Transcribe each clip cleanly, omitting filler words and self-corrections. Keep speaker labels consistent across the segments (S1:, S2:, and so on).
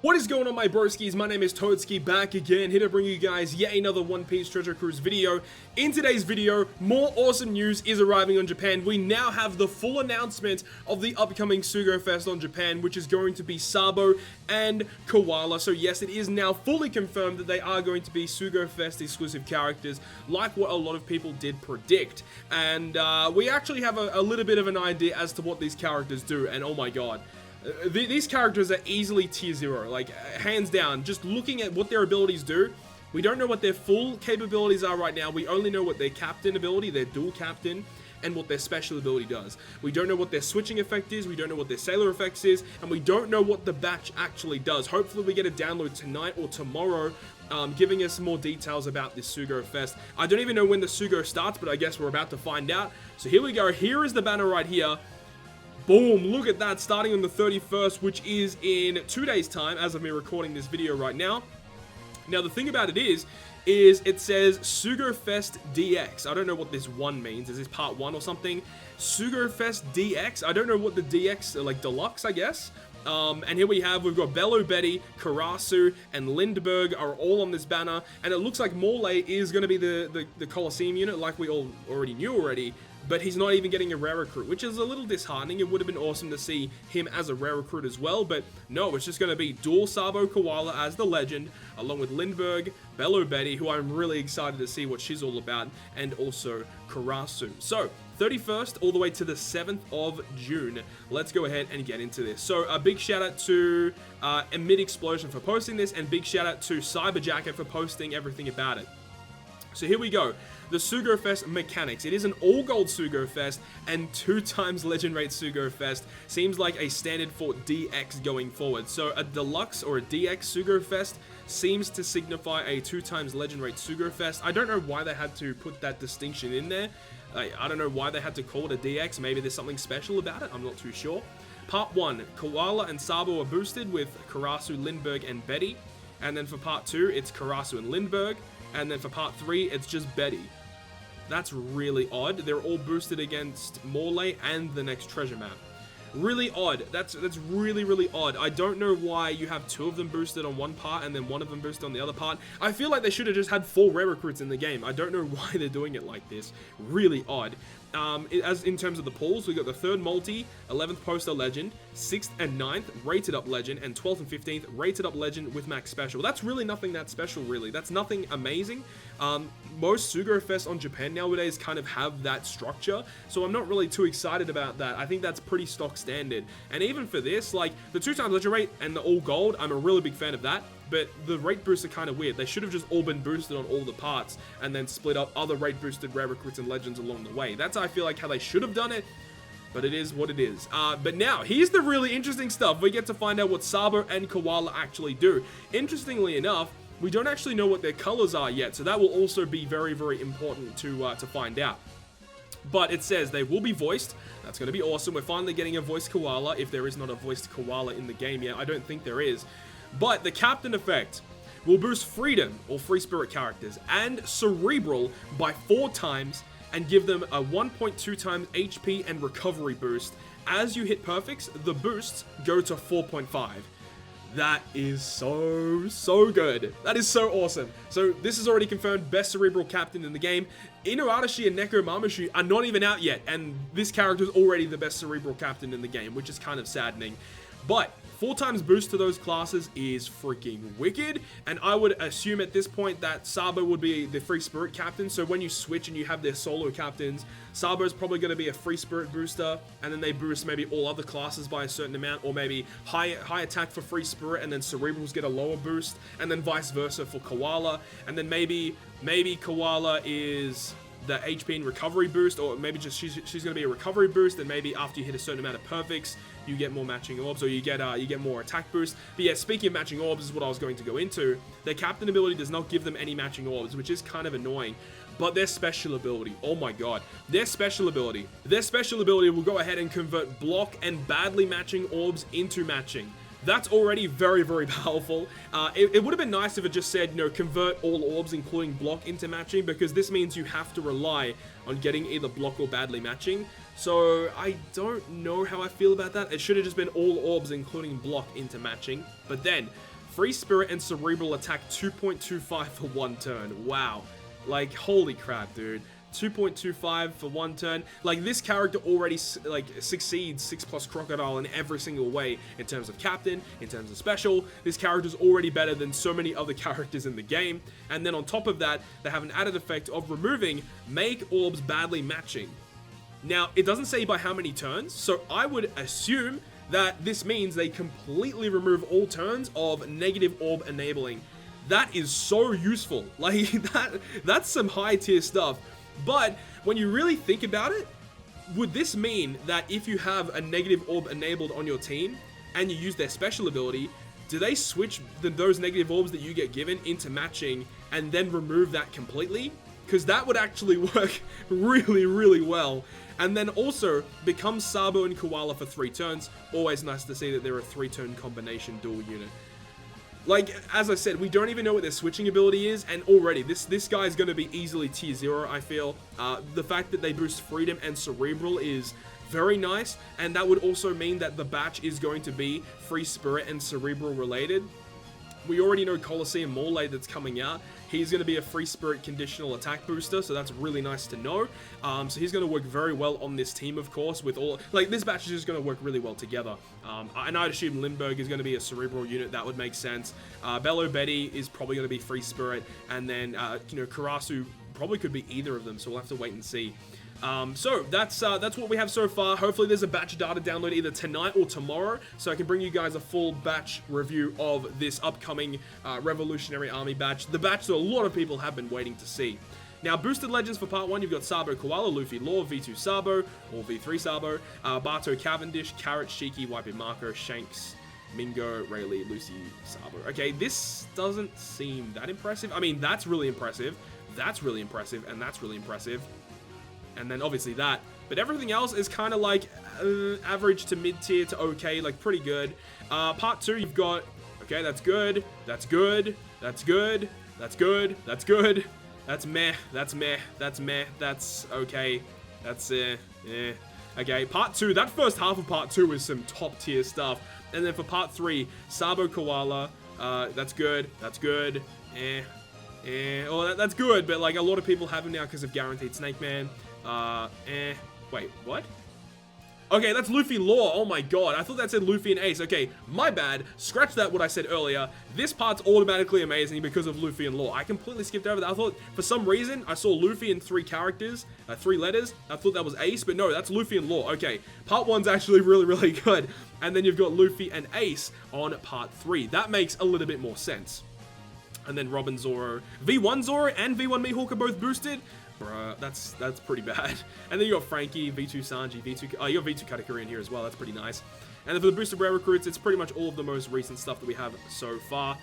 S1: What is going on, my broskiis? My name is Toadskii, back again, here to bring you guys yet another One Piece Treasure Cruise video. In today's video, more awesome news is arriving on Japan. We now have the full announcement of the upcoming Sugo-Fest on Japan, which is going to be Sabo and Koala. So yes, it is now fully confirmed that they are going to be Sugo-Fest exclusive characters, like what a lot of people did predict. And we actually have a little bit of an idea as to what these characters do, and oh my god. These characters are easily tier 0, like, hands down. Just looking at what their abilities do, we don't know what their full capabilities are right now. We only know what their captain ability, their dual captain, and what their special ability does. We don't know what their switching effect is, we don't know what their sailor effects is, and we don't know what the batch actually does. Hopefully we get a download tonight or tomorrow, giving us more details about this Sugo-Fest. I don't even know when the Sugo starts, but I guess we're about to find out. So here we go, here is the banner right here. Boom, look at that, starting on the 31st, which is in 2 days' time, as of me recording this video right now. Now, the thing about it is it says SugoFest DX. I don't know what this 1 means. Is this part 1 or something? SugoFest DX. I don't know what the DX, like deluxe, I guess. And here we've got Bello Betty, Karasu, and Lindbergh are all on this banner. And it looks like Morley is going to be the Colosseum unit, like we all already knew already. But he's not even getting a rare recruit, which is a little disheartening. It would have been awesome to see him as a rare recruit as well, but no, it's just going to be dual SABO KOALA as the legend, along with Lindbergh, Bello Betty, who I'm really excited to see what she's all about, and also Karasu. So, 31st all the way to the 7th of June. Let's go ahead and get into this. So, a big shout out to Mid Explosion for posting this, and big shout out to Cyberjacket for posting everything about it. So here we go, the Sugo-Fest mechanics. It is an all-gold Sugo-Fest and 2 times legend rate Sugo-Fest. Seems like a standard for DX going forward. So a deluxe or a DX Sugo-Fest seems to signify a 2 times legend rate Sugo-Fest. I don't know why they had to put that distinction in there. I don't know why they had to call it a DX. Maybe there's something special about it. I'm not too sure. Part 1, Koala and Sabo are boosted with Karasu, Lindbergh, and Betty. And then for part 2, it's Karasu and Lindbergh. And then for part 3, it's just Betty. That's really odd. They're all boosted against Morley and the next treasure map. Really odd. That's really, really odd. I don't know why you have 2 of them boosted on one part and then 1 of them boosted on the other part. I feel like they should have just had 4 rare recruits in the game. I don't know why they're doing it like this. Really odd. As in terms of the pulls, we got the 3rd multi, 11th poster legend, 6th and 9th rated up legend, and 12th and 15th rated up legend with max special. That's really nothing that special, really. That's nothing amazing. Most Sugo-Fest on Japan nowadays kind of have that structure, so I'm not really too excited about that. I think that's pretty stock standard. And even for this, like, the 2 times legend rate and the all gold, I'm a really big fan of that. But the rate boosts are kind of weird. They should have just all been boosted on all the parts and then split up other rate boosted rare recruits and legends along the way. That's, I feel like, how they should have done it. But it is what it is. But now, here's the really interesting stuff. We get to find out what Sabo and Koala actually do. Interestingly enough, we don't actually know what their colors are yet. So that will also be very, very important to find out. But it says they will be voiced. That's going to be awesome. We're finally getting a voiced Koala, if there is not a voiced Koala in the game yet. I don't think there is. But the captain effect will boost freedom, or free spirit characters, and cerebral by 4 times and give them a 1.2 times HP and recovery boost. As you hit perfects, the boosts go to 4.5. That is so good. That is so awesome. So this is already confirmed, best cerebral captain in the game. Inuarashi and Neko Mamushi are not even out yet, and this character is already the best cerebral captain in the game, which is kind of saddening. But 4 times boost to those classes is freaking wicked, and I would assume at this point that Sabo would be the free spirit captain. So when you switch and you have their solo captains, Sabo is probably going to be a free spirit booster, and then they boost maybe all other classes by a certain amount, or maybe high attack for free spirit, and then cerebrals get a lower boost, and then vice versa for Koala, and then maybe Koala is the HP and recovery boost, or maybe just she's going to be a recovery boost, and maybe after you hit a certain amount of perfects, you get more matching orbs, or you get more attack boost. But yeah, speaking of matching orbs is what I was going to go into. Their captain ability does not give them any matching orbs, which is kind of annoying. But their special ability, oh my god, their special ability will go ahead and convert block and badly matching orbs into matching. That's already very, very powerful. It would have been nice if it just said, you know, convert all orbs, including block, into matching, because this means you have to rely on getting either block or badly matching. So I don't know how I feel about that. It should have just been all orbs, including block, into matching. But then, Free Spirit and Cerebral attack 2.25 for 1 turn. Wow. Like, holy crap, dude. 2.25 for 1 turn. Like, this character already, like, succeeds 6+ Crocodile in every single way. In terms of captain, in terms of special. This character's already better than so many other characters in the game. And then on top of that, they have an added effect of removing Make Orbs Badly Matching. Now, it doesn't say by how many turns, so I would assume that this means they completely remove all turns of negative orb enabling. That is so useful. Like, that's some high tier stuff. But when you really think about it, would this mean that if you have a negative orb enabled on your team and you use their special ability, do they switch those negative orbs that you get given into matching and then remove that completely? Because that would actually work really, really well. And then also become Sabo and Koala for 3 turns. Always nice to see that they're a 3-turn combination dual unit. Like, as I said, we don't even know what their switching ability is, and already, this guy is going to be easily tier 0, I feel. The fact that they boost Freedom and Cerebral is very nice, and that would also mean that the batch is going to be Free Spirit and Cerebral related. We already know Colosseum Morley that's coming out. He's going to be a Free Spirit conditional attack booster, so that's really nice to know. So he's going to work very well on this team, of course, with all... Like, this batch is just going to work really well together. And I'd assume Lindbergh is going to be a Cerebral unit. That would make sense. Bello Betty is probably going to be Free Spirit. And then, you know, Karasu probably could be either of them, so we'll have to wait and see. So that's what we have so far. Hopefully there's a batch data download either tonight or tomorrow, so I can bring you guys a full batch review of this upcoming Revolutionary Army batch, the batch that a lot of people have been waiting to see. Now, boosted legends for part 1, you've got Sabo Koala, Luffy Law, V2 Sabo, or V3 Sabo, Barto Cavendish, Carrot, Shiki, Wipey Marco, Shanks, Mingo, Rayleigh, Lucy, Sabo. Okay, this doesn't seem that impressive. I mean, that's really impressive, that's really impressive, and that's really impressive. And then obviously that, but everything else is kind of like average to mid-tier to okay, like pretty good. Part 2, you've got, okay, that's good, that's good, that's good, that's good, that's good, that's meh, that's meh, that's meh, that's okay, that's okay, part 2, that first half of part 2 is some top tier stuff. And then for part 3, Sabo Koala, that's good, that's good, oh, that's good, but like a lot of people have him now because of Guaranteed Snake Man. Wait, what? Okay, that's Luffy Law. Oh my god, I thought that said Luffy and Ace. Okay, my bad. Scratch that what I said earlier. This part's automatically amazing because of Luffy and Law. I completely skipped over that. I thought, for some reason, I saw Luffy in 3 characters, 3 letters. I thought that was Ace, but no, that's Luffy and Law. Okay, part 1's actually really, really good. And then you've got Luffy and Ace on part 3. That makes a little bit more sense. And then Robin Zoro. V1 Zoro and V1 Mihawk are both boosted. Bruh, that's pretty bad. And then you got Frankie, V2 Sanji, V2... you got V2 Katakuri in here as well. That's pretty nice. And then for the boosted rare recruits, it's pretty much all of the most recent stuff that we have so far.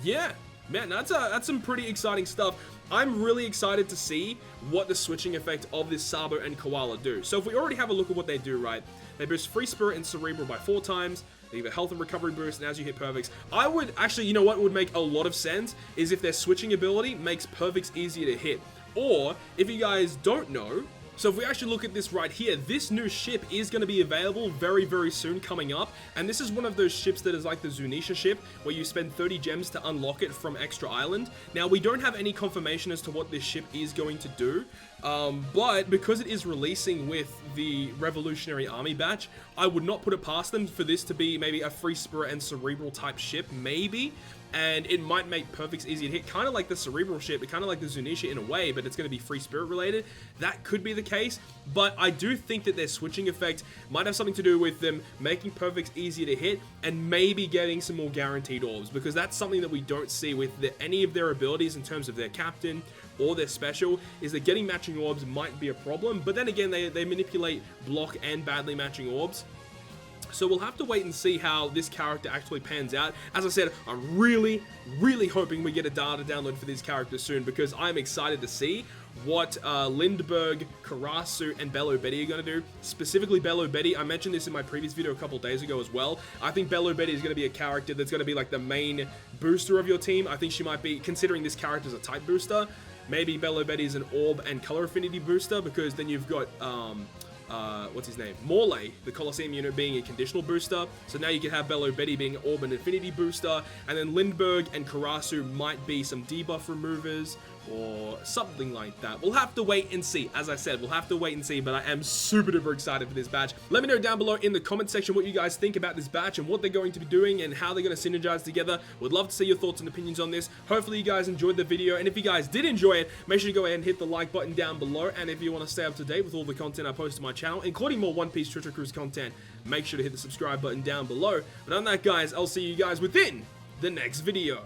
S1: Yeah, man, that's some pretty exciting stuff. I'm really excited to see what the switching effect of this Sabo and Koala do. So if we already have a look at what they do, right? They boost Free Spirit and Cerebral by 4 times. They give a health and recovery boost, and as you hit perfects, I would actually, you know what would make a lot of sense is if their switching ability makes perfects easier to hit. Or if you guys don't know, so if we actually look at this right here, this new ship is going to be available very, very soon coming up. And this is one of those ships that is like the Zunisha ship, where you spend 30 gems to unlock it from Extra Island. Now, we don't have any confirmation as to what this ship is going to do. But because it is releasing with the Revolutionary Army batch, I would not put it past them for this to be maybe a Free Spirit and Cerebral type ship, maybe. And it might make perfects easier to hit, kind of like the Cerebral ship, kind of like the Zunisha in a way, but it's going to be Free Spirit related. That could be the case, but I do think that their switching effect might have something to do with them making perfects easier to hit and maybe getting some more guaranteed orbs, because that's something that we don't see with any of their abilities in terms of their captain or their special, is that getting matching orbs might be a problem, but then again, they manipulate block and badly matching orbs. So we'll have to wait and see how this character actually pans out. As I said, I'm really, really hoping we get a data download for these characters soon, because I'm excited to see what Lindbergh, Karasu, and Bello Betty are going to do. Specifically Bello Betty, I mentioned this in my previous video a couple days ago as well. I think Bello Betty is going to be a character that's going to be like the main booster of your team. I think she might be, considering this character as a type booster, maybe Bello Betty is an orb and color affinity booster, because then you've got what's his name? Morley, the Colosseum unit being a conditional booster. So now you can have Bello Betty being an Orb and Infinity booster. And then Lindbergh and Karasu might be some debuff removers or something like that. We'll have to wait and see. As I said, we'll have to wait and see, but I am super duper excited for this batch. Let me know down below in the comment section what you guys think about this batch and what they're going to be doing and how they're going to synergize together. Would love to see your thoughts and opinions on this. Hopefully you guys enjoyed the video, and if you guys did enjoy it, make sure to go ahead and hit the like button down below. And if you want to stay up to date with all the content I post to my channel, including more One Piece Treasure Cruise content, make sure to hit the subscribe button down below. But on that, guys, I'll see you guys within the next video.